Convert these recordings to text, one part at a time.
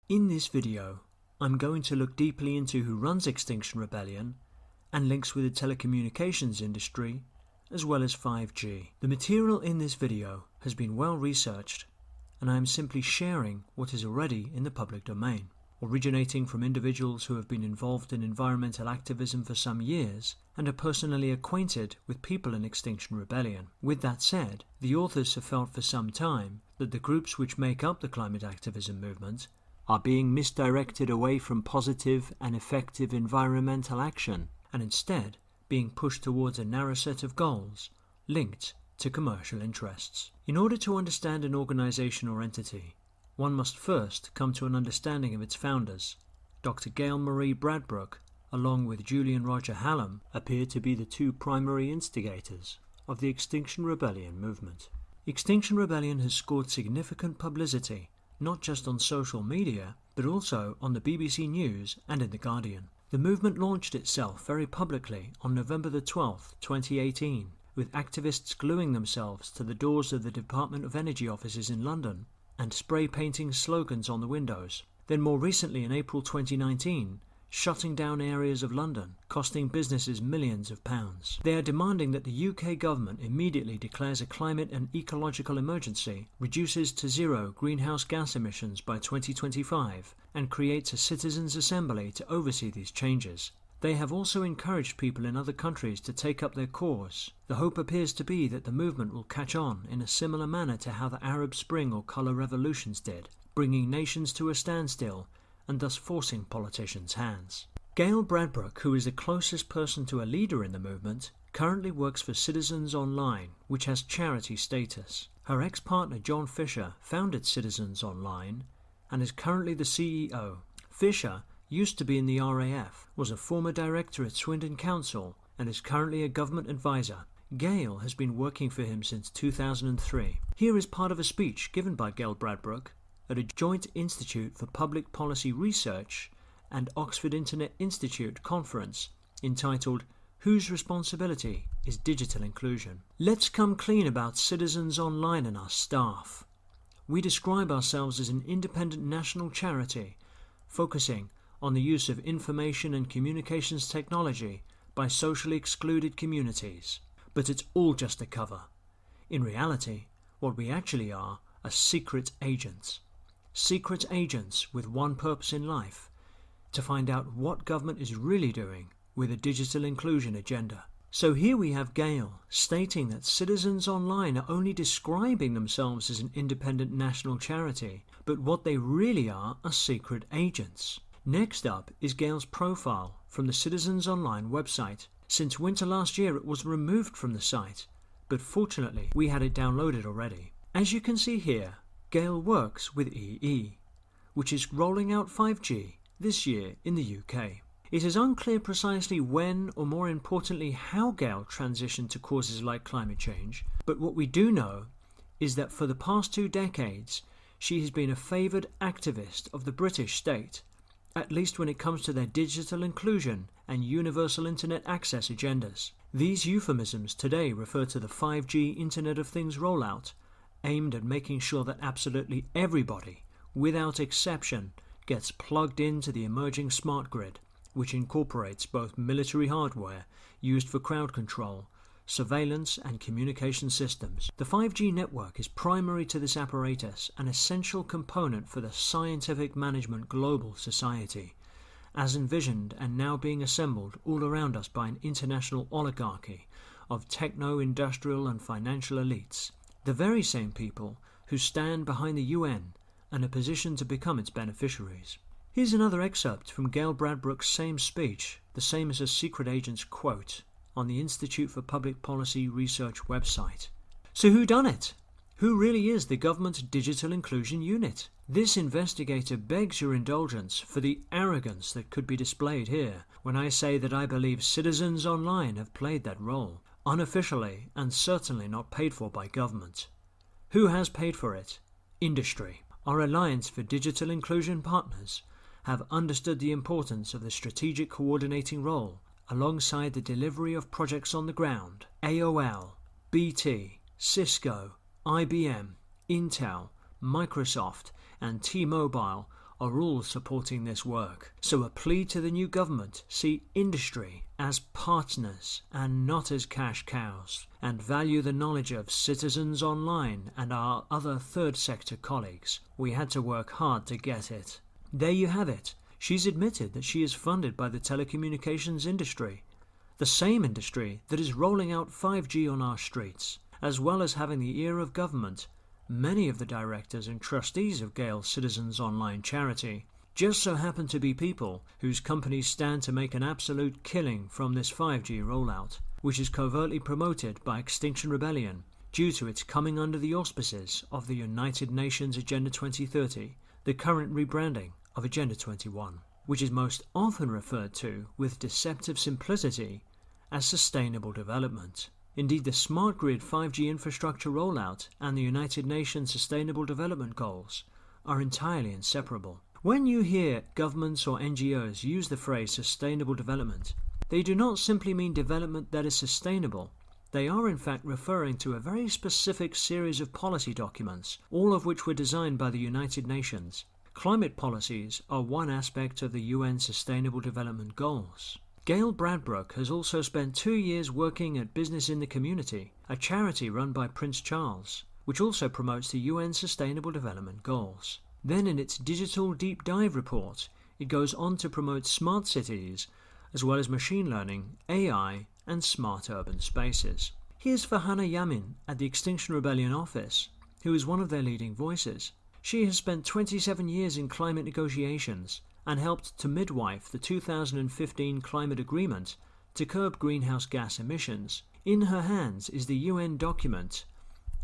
In this video, I'm going to look deeply into who runs Extinction Rebellion and links with the telecommunications industry, as well as 5G. The material in this video has been well researched, and I am simply sharing what is already in the public domain, originating from individuals who have been involved in environmental activism for some years and are personally acquainted with people in Extinction Rebellion. With that said, the authors have felt for some time that the groups which make up the climate activism movement are being misdirected away from positive and effective environmental action and instead being pushed towards a narrow set of goals linked to commercial interests. In order to understand an organization or entity, one must first come to an understanding of its founders. Dr. Gail Marie Bradbrook, along with Julian Roger Hallam, appear to be the two primary instigators of the Extinction Rebellion movement. Extinction Rebellion has scored significant publicity, not just on social media, but also on the BBC News and in The Guardian. The movement launched itself very publicly on November the 12th, 2018, with activists gluing themselves to the doors of the Department of Energy offices in London and spray painting slogans on the windows. Then more recently in April 2019, shutting down areas of London, costing businesses millions of pounds. They are demanding that the UK government immediately declares a climate and ecological emergency, reduces to zero greenhouse gas emissions by 2025, and creates a citizens' assembly to oversee these changes. They have also encouraged people in other countries to take up their cause. The hope appears to be that the movement will catch on in a similar manner to how the Arab Spring or colour revolutions did, bringing nations to a standstill and thus forcing politicians' hands. Gail Bradbrook, who is the closest person to a leader in the movement, currently works for Citizens Online, which has charity status. Her ex-partner John Fisher founded Citizens Online and is currently the CEO. Fisher used to be in the RAF, was a former director at Swindon Council, and is currently a government advisor. Gail has been working for him since 2003. Here is part of a speech given by Gail Bradbrook at a joint Institute for Public Policy Research and Oxford Internet Institute conference entitled Whose Responsibility is Digital Inclusion? Let's come clean about Citizens Online and our staff. We describe ourselves as an independent national charity focusing on the use of information and communications technology by socially excluded communities. But it's all just a cover. In reality, what we actually are secret agents. Secret agents with one purpose in life: to find out what government is really doing with a digital inclusion agenda. So here we have Gail stating that Citizens Online are only describing themselves as an independent national charity, but what they really are secret agents. Next up is Gail's profile from the Citizens Online website. Since winter last year it was removed from the site, but fortunately we had it downloaded already. As you can see here, Gail works with EE, which is rolling out 5G this year in the UK. It is unclear precisely when, or more importantly how, Gail transitioned to causes like climate change, but what we do know is that for the past 2 decades she has been a favoured activist of the British state, at least when it comes to their digital inclusion and universal internet access agendas. These euphemisms today refer to the 5G Internet of Things rollout, aimed at making sure that absolutely everybody, without exception, gets plugged into the emerging smart grid, which incorporates both military hardware used for crowd control, surveillance and communication systems. The 5G network is primary to this apparatus, an essential component for the scientific management global society, as envisioned and now being assembled all around us by an international oligarchy of techno-industrial and financial elites, the very same people who stand behind the UN and are positioned to become its beneficiaries. Here's another excerpt from Gail Bradbrook's same speech, the same as her secret agent's quote, on the Institute for Public Policy Research website. So who done it? Who really is the government's digital inclusion unit? This investigator begs your indulgence for the arrogance that could be displayed here when I say that I believe Citizens Online have played that role, unofficially and certainly not paid for by government. Who has paid for it? Industry. Our Alliance for Digital Inclusion partners have understood the importance of the strategic coordinating role alongside the delivery of projects on the ground. AOL, BT, Cisco, IBM, Intel, Microsoft and T-Mobile are all supporting this work. So a plea to the new government: see industry as partners and not as cash cows, and value the knowledge of citizens online and our other third sector colleagues. We had to work hard to get it. There you have it. She's admitted that she is funded by the telecommunications industry, the same industry that is rolling out 5G on our streets, as well as having the ear of government. Many of the directors and trustees of Gale's Citizens Online charity just so happen to be people whose companies stand to make an absolute killing from this 5G rollout, which is covertly promoted by Extinction Rebellion due to its coming under the auspices of the United Nations Agenda 2030, the current rebranding of Agenda 21, which is most often referred to with deceptive simplicity as sustainable development. Indeed, the smart grid 5G infrastructure rollout and the United Nations Sustainable Development Goals are entirely inseparable. When you hear governments or NGOs use the phrase sustainable development, they do not simply mean development that is sustainable. They are in fact referring to a very specific series of policy documents, all of which were designed by the United Nations. Climate policies are one aspect of the UN Sustainable Development Goals. Gail Bradbrook has also spent 2 years working at Business in the Community, a charity run by Prince Charles, which also promotes the UN Sustainable Development Goals. Then in its Digital Deep Dive report, it goes on to promote smart cities, as well as machine learning, AI, and smart urban spaces. Here's Farhana Yamin at the Extinction Rebellion office, who is one of their leading voices. She has spent 27 years in climate negotiations and helped to midwife the 2015 climate agreement to curb greenhouse gas emissions. In her hands is the UN document,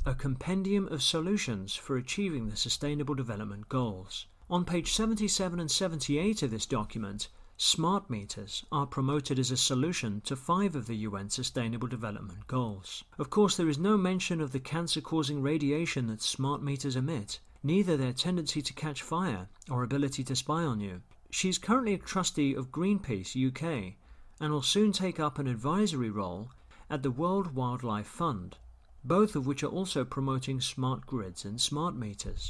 a compendium of solutions for achieving the Sustainable Development Goals. On page 77 and 78 of this document, smart meters are promoted as a solution to 5 of the UN Sustainable Development Goals. Of course, there is no mention of the cancer-causing radiation that smart meters emit, neither their tendency to catch fire or ability to spy on you. She's currently a trustee of Greenpeace UK and will soon take up an advisory role at the World Wildlife Fund, both of which are also promoting smart grids and smart meters.